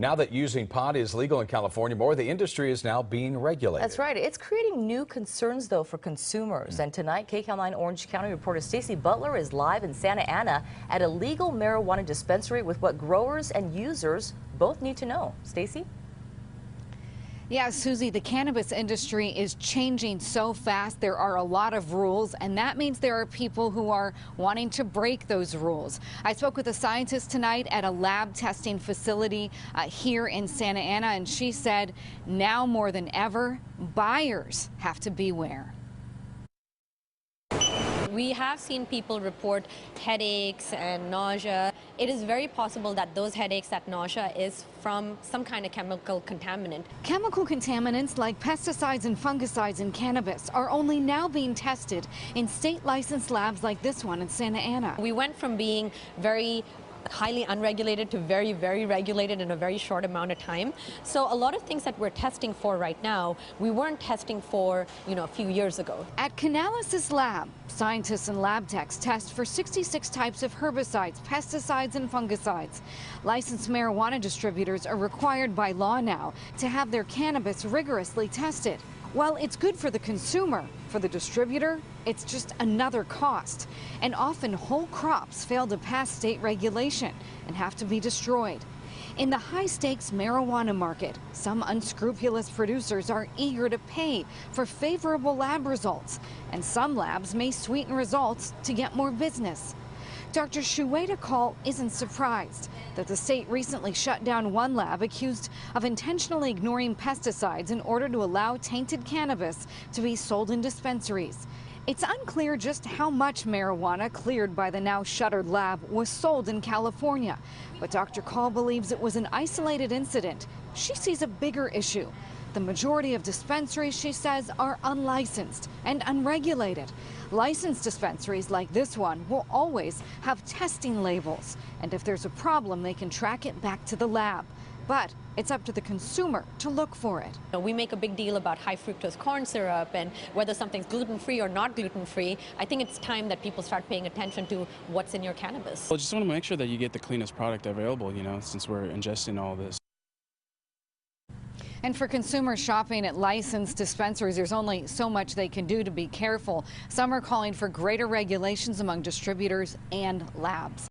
Now that using pot is legal in California, more of the industry is now being regulated. That's right. It's creating new concerns, though, for consumers. And tonight, KCAL 9 Orange County reporter Stacey Butler is live in Santa Ana at a legal marijuana dispensary with what growers and users both need to know. Stacey? Yeah, Susie, the cannabis industry is changing so fast. There are a lot of rules, and that means there are people who are wanting to break those rules. I spoke with a scientist tonight at a lab testing facility here in Santa Ana, and she said now more than ever, buyers have to beware. We have seen people report headaches and nausea. It is very possible that those headaches, that nausea, is from some kind of chemical contaminant. Chemical contaminants like pesticides and fungicides in cannabis are only now being tested in state licensed labs like this one in Santa Ana. We went from being very highly unregulated to very, very regulated in a very short amount of time. So a lot of things that we're testing for right now, we weren't testing for, a few years ago. At Cannabis lab, scientists and lab techs test for 66 types of herbicides, pesticides, and fungicides. Licensed marijuana distributors are required by law now to have their cannabis rigorously tested. While it's good for the consumer, for the distributor, it's just another cost. And often whole crops fail to pass state regulation and have to be destroyed. In the high-stakes marijuana market, some unscrupulous producers are eager to pay for favorable lab results, and some labs may sweeten results to get more business. Dr. Shueda Call isn't surprised that the state recently shut down one lab accused of intentionally ignoring pesticides in order to allow tainted cannabis to be sold in dispensaries. It's unclear just how much marijuana cleared by the now shuttered lab was sold in California, but Dr. Call believes it was an isolated incident. She sees a bigger issue. The majority of dispensaries, she says, are unlicensed and unregulated. Licensed dispensaries like this one will always have testing labels, and if there's a problem, they can track it back to the lab. But it's up to the consumer to look for it. We make a big deal about high fructose corn syrup and whether something's gluten-free or not gluten-free. I think it's time that people start paying attention to what's in your cannabis. Well, just want to make sure that you get the cleanest product available, since we're ingesting all this. And for consumers shopping at licensed dispensaries, there's only so much they can do to be careful. Some are calling for greater regulations among distributors and labs.